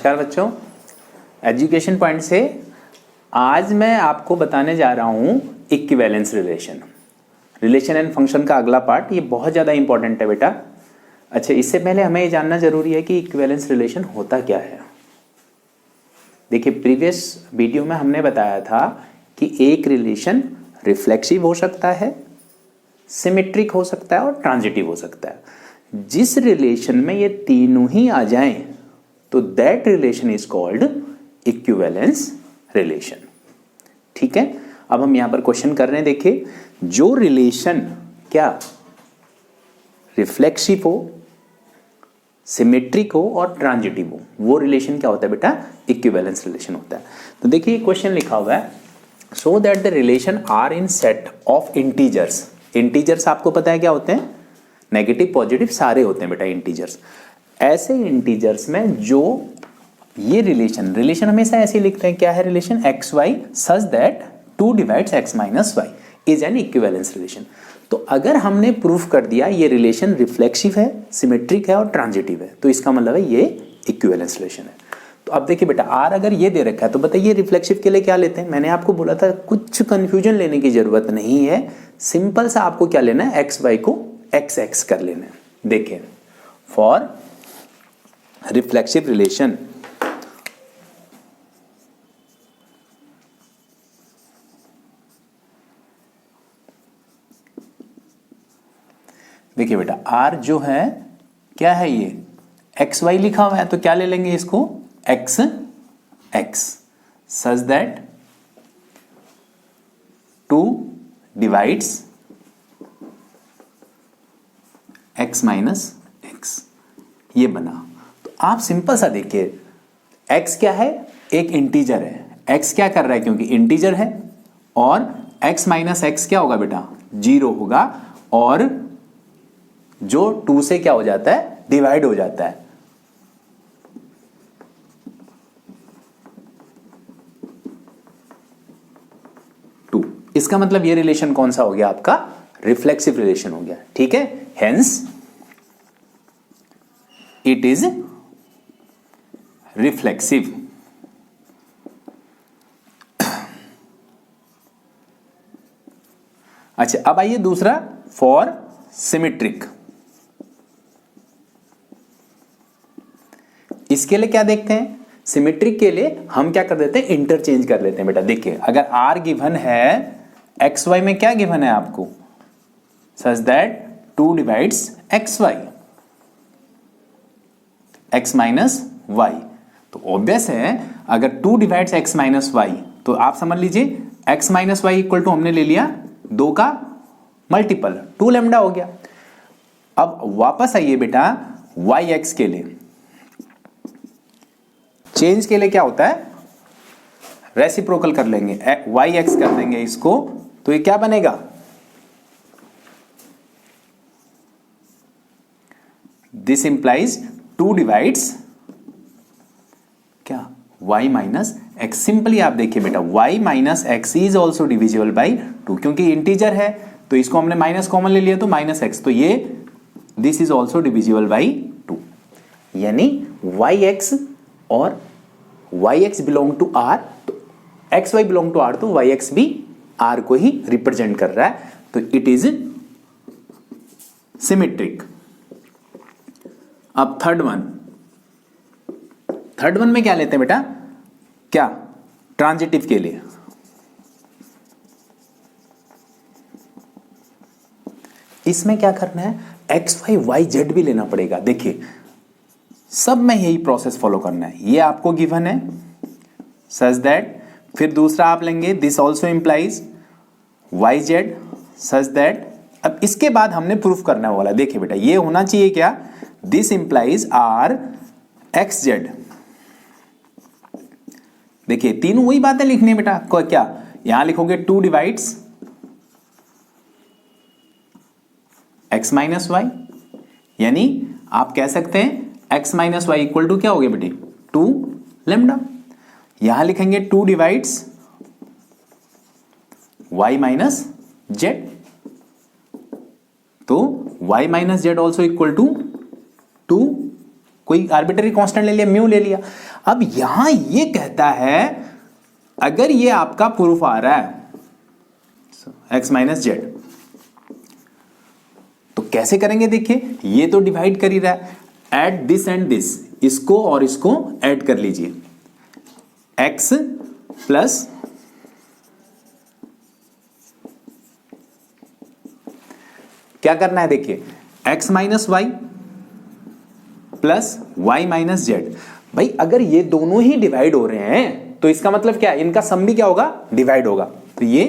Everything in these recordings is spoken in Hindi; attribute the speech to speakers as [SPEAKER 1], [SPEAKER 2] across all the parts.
[SPEAKER 1] नमस्कार बच्चों, एजुकेशन पॉइंट से आज मैं आपको बताने जा रहा हूँ इक्विवेलेंस रिलेशन एंड फंक्शन का अगला पार्ट। ये बहुत ज़्यादा इंपॉर्टेंट है बेटा। अच्छा, इससे पहले हमें ये जानना जरूरी है कि इक्विवेलेंस रिलेशन होता क्या है। देखिए, प्रीवियस वीडियो में हमने बताया था कि एक रिलेशन रिफ्लेक्सिव हो सकता है, सिमेट्रिक हो सकता है और ट्रांजिटिव हो सकता है। जिस रिलेशन में ये तीनों ही आ जाएं तो that relation is called equivalence relation. ठीक है, अब हम यहां पर क्वेश्चन कर रहे हैं। देखिए, जो रिलेशन क्या रिफ्लेक्सिव हो, सिमेट्रिक हो और ट्रांजिटिव हो, वो रिलेशन क्या होता है बेटा? इक्विवेलेंस रिलेशन होता है। तो देखिए, क्वेश्चन लिखा हुआ है, so that the relation R in set of integers. Integers आपको पता है क्या होते हैं? नेगेटिव पॉजिटिव सारे होते हैं बेटा इंटीजर्स। ऐसे इंटीजर्स में जो ये रिलेशन हमेशा ऐसे लिखते हैं, क्या है relation? X Y such that 2 divides X minus Y is an equivalence relation. तो अगर हमने प्रूफ कर दिया ये रिलेशन रिफ्लेक्सिव है, सिमेट्रिक है और ट्रांजिटिव है, तो इसका मतलब है ये इक्विवेलेंस रिलेशन है। तो अब देखिए बेटा, आर अगर ये दे रखा है तो बताइए रिफ्लेक्सिव के लिए क्या लेते हैं? मैंने आपको बोला था कुछ कंफ्यूजन लेने की जरूरत नहीं है, सिंपल सा आपको क्या लेना है, एक्स वाई को एक्स एक्स कर लेना है। देखिए, फॉर रिफ्लेक्सिव रिलेशन देखिए बेटा, आर जो है क्या है, ये एक्स वाई लिखा हुआ है, तो क्या ले लेंगे इसको? X x such that 2 divides X minus x, ये बना। तो आप सिंपल सा देखिए, एक्स क्या है? एक इंटीजर है। एक्स क्या कर रहा है? क्योंकि इंटीजर है, और एक्स माइनस एक्स क्या होगा बेटा? 0 होगा, और जो 2 से क्या हो जाता है? डिवाइड हो जाता है। इसका मतलब ये रिलेशन कौन सा हो गया आपका? रिफ्लेक्सिव रिलेशन हो गया। ठीक है, हेंस इट इज रिफ्लेक्सिव। अच्छा, अब आइए दूसरा, फॉर सिमेट्रिक। इसके लिए क्या देखते हैं? सिमेट्रिक के लिए हम क्या कर देते हैं? इंटरचेंज कर लेते हैं बेटा। देखिए, अगर आर गिवन है, एक्स वाई में क्या गिवन है आपको? Such that 2 divides X Y, X minus Y. तो ऑब्वियस है, अगर 2 डिवाइड्स एक्स माइनस वाई, तो आप समझ लीजिए X minus Y equal to हमने ले लिया 2 का मल्टीपल, 2 लैम्डा हो गया। अब वापस आइए बेटा, वाई एक्स के लिए, चेंज के लिए क्या होता है? रेसिप्रोकल कर लेंगे, वाई एक्स कर देंगे इसको, तो ये क्या बनेगा? दिस इंप्लाइज 2 डिवाइड्स क्या? y minus x. सिंपली आप देखिए बेटा, y minus x is also divisible by 2, क्योंकि इंटीजर है तो इसको हमने माइनस कॉमन ले लिया, तो माइनस एक्स, तो ये this is also divisible by 2। यानी y x और y x belong to r, तो x y belong to r, तो y x भी r को ही रिप्रेजेंट कर रहा है, तो इट इज सिमेट्रिक। अब थर्ड वन में क्या लेते हैं बेटा? क्या? ट्रांजिटिव के लिए इसमें क्या करना है? एक्स वाई वाई जेड भी लेना पड़ेगा। देखिए, सब में यही प्रोसेस फॉलो करना है। ये आपको गिवन है सच दैट, फिर दूसरा आप लेंगे this also implies Y Z such that. अब इसके बाद हमने प्रूफ करना वाला, देखिए बेटा, ये होना चाहिए क्या? This implies R X Z. देखिए, तीनों वही बातें लिखनी है बेटा। क्या यहां लिखोगे? 2 डिवाइड्स एक्स माइनस वाई, यानी आप कह सकते हैं X minus Y equal to क्या हो गया बेटे? 2 लैम्डा। यहां लिखेंगे 2 डिवाइड्स वाई माइनस जेड, तो y minus Z also equal to 2 को कोई आर्बिट्ररी कांस्टेंट ले लिया, म्यू ले लिया। अब यहां ये कहता है अगर ये आपका प्रूफ आ रहा है x माइनस जेड, तो कैसे करेंगे? देखिए ये तो डिवाइड कर ही रहा है, एड दिस एंड दिस, इसको और इसको ऐड कर लीजिए, x प्लस क्या करना है? देखिए x minus Y plus y minus Z. भाई अगर ये दोनों ही डिवाइड हो रहे हैं तो इसका मतलब क्या है? इनका सम भी क्या होगा? डिवाइड होगा। तो ये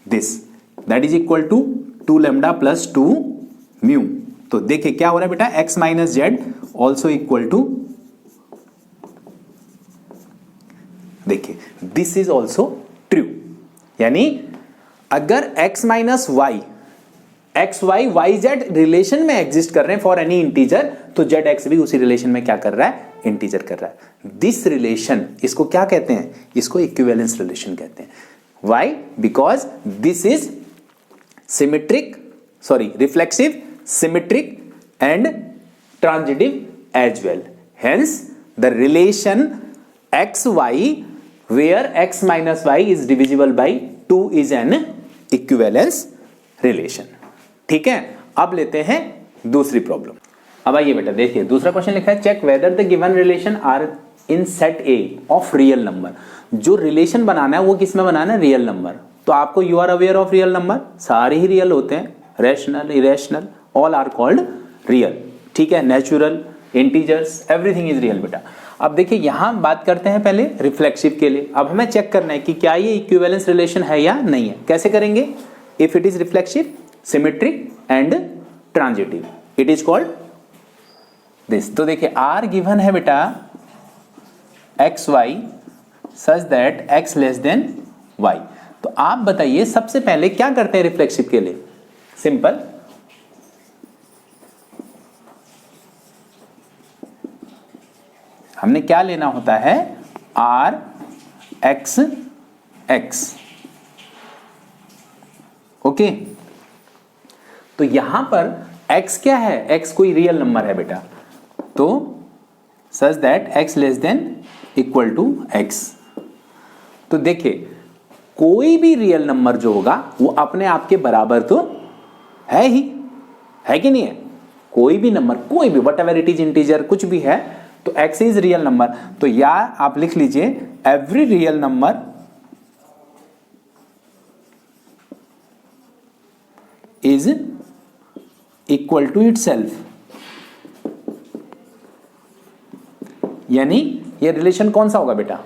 [SPEAKER 1] this that is equal to 2 lambda plus 2 mu. तो देखिए क्या हो रहा है बेटा, x minus Z also equal to, देखिए दिस इज ऑल्सो ट्रू। यानी अगर x minus Y, X Y Y Z relation में एग्जिस्ट कर रहे हैं फॉर एनी इंटीजर, तो जेड एक्स भी उसी रिलेशन में क्या कर रहा है? इंटीजर कर रहा है। दिस रिलेशन, इसको क्या कहते हैं? इसको इक्विवेलेंस रिलेशन कहते हैं। Why? Because this is symmetric, sorry reflexive, symmetric and transitive as well. Hence the relation X Y where X minus Y is divisible by 2 is an equivalence relation. ठीक है, अब लेते हैं दूसरी प्रॉब्लम। अब आइए बेटा देखिए, दूसरा क्वेश्चन लिखा है check whether the given relation R in set A of real number. जो रिलेशन बनाना है वो किस में बनाना है? Real number. तो आपको you are aware of real number, सारे ही रियल होते हैं, rational, irrational, all are called real. ठीक है, natural, integers, everything is real बेटा। अब देखिए यहां बात करते हैं पहले रिफ्लेक्सिव के लिए। अब हमें चेक करना है कि क्या ये इक्विवेलेंस रिलेशन है या नहीं है। कैसे करेंगे? If it is reflexive, symmetric and transitive, it is called this. तो देखिए आर गिवन है बेटा X Y such that X less than Y. तो आप बताइए सबसे पहले क्या करते हैं रिफ्लेक्सिव के लिए? सिंपल, हमने क्या लेना होता है? Are x x. ओके, तो यहां पर x क्या है? x कोई रियल नंबर है बेटा, तो such that x less than equal to x। तो देखिए कोई भी रियल नंबर जो होगा वो अपने आप के बराबर तो है ही, है कि नहीं है? कोई भी नंबर, कोई भी, what ever it is, integer कुछ भी है, तो x इज रियल नंबर। तो या आप लिख लीजिए every real number is equal to itself. यानी ये रिलेशन कौन सा होगा बेटा?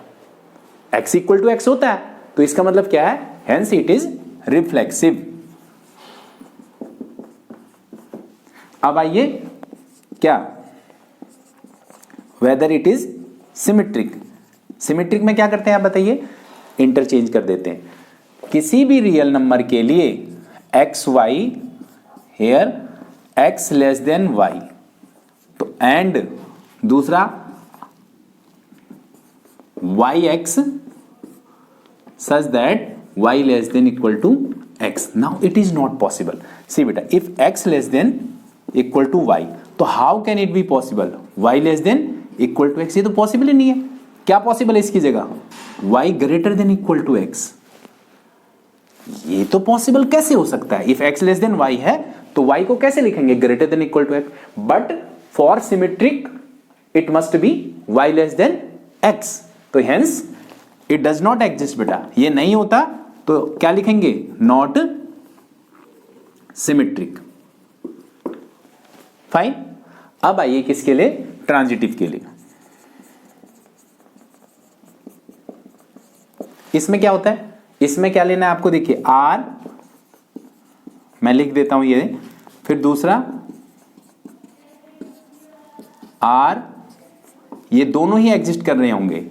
[SPEAKER 1] x इक्वल टू एक्स होता है, तो इसका मतलब क्या है? Hence it is reflexive. अब आइए क्या, whether it is symmetric. Symmetric में क्या करते हैं आप बताइए? इंटरचेंज कर देते हैं। किसी भी रियल नंबर के लिए x y, here x less than y, तो एंड दूसरा yx such that y less than equal to x। Now it is not possible. See बेटा, if x less than equal to y, तो how can it be possible? y less than equal to x, ये तो पॉसिबल ही नहीं है। क्या पॉसिबल है इसकी जगह? y greater than equal to x। ये तो पॉसिबल कैसे हो सकता है? If x less than y है तो y को कैसे लिखेंगे? Greater than equal to x। But for symmetric it must be y less than x। तो hence it does not exist बेटा, ये नहीं होता। तो क्या लिखेंगे? Not symmetric. फाइन। अब आइए किसके लिए? ट्रांजिटिव के लिए। इसमें क्या होता है? इसमें क्या लेना है आपको? देखिए आर, मैं लिख देता हूं ये, फिर दूसरा आर, ये दोनों ही एग्जिस्ट कर रहे होंगे।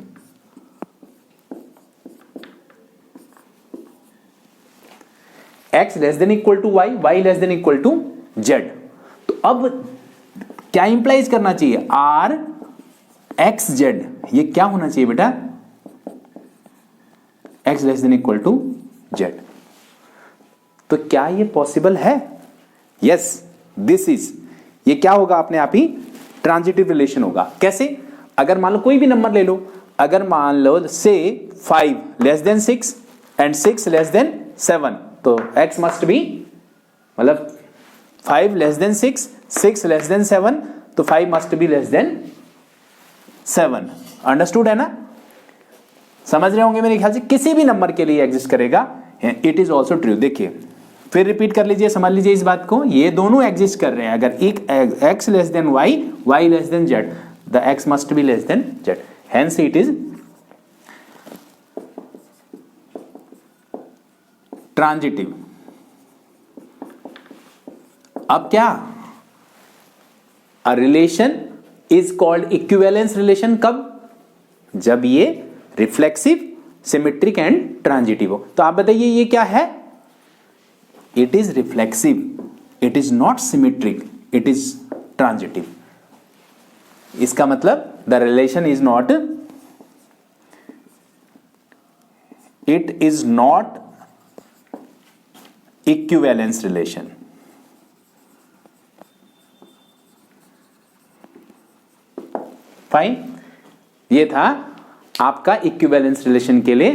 [SPEAKER 1] X less than equal to Y, Y less than equal to Z. तो अब क्या इंप्लाइज करना चाहिए? आर एक्स जेड, ये क्या होना चाहिए बेटा? X less than equal to Z. तो क्या ये पॉसिबल है? यस, दिस इज, ये क्या होगा अपने आप ही ट्रांजिटिव रिलेशन होगा। कैसे? अगर मान लो कोई भी नंबर ले लो, अगर मान लो से 5 less than 6 and 6 less than 7, तो x मस्ट बी, मतलब 5 लेस देन 6, 6 लेस देन 7, तो 5 must be less than 7। Understood है ना? समझ रहे होंगे मेरे ख्याल से। किसी भी नंबर के लिए एग्जिस्ट करेगा, इट इज ऑल्सो ट्रू। देखिए फिर रिपीट कर लीजिए, समझ लीजिए इस बात को, ये दोनों एग्जिस्ट कर रहे हैं। अगर एक x less than y, y less then z, the x must be less than z, hence it is transitive. अब क्या, a relation is called equivalence relation कब? जब ये रिफ्लेक्सिव, सिमेट्रिक एंड ट्रांजिटिव हो। तो आप बताइए ये क्या है? It is reflexive, it is not symmetric, it is transitive. इसका मतलब the relation is not, it is not equivalence relation. Fine, ये था आपका इक्विवेलेंस रिलेशन के लिए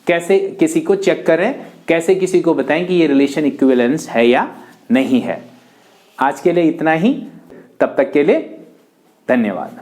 [SPEAKER 1] कैसे किसी को चेक करें, कैसे किसी को बताएं कि ये रिलेशन इक्विवेलेंस है या नहीं है। आज के लिए इतना ही, तब तक के लिए धन्यवाद।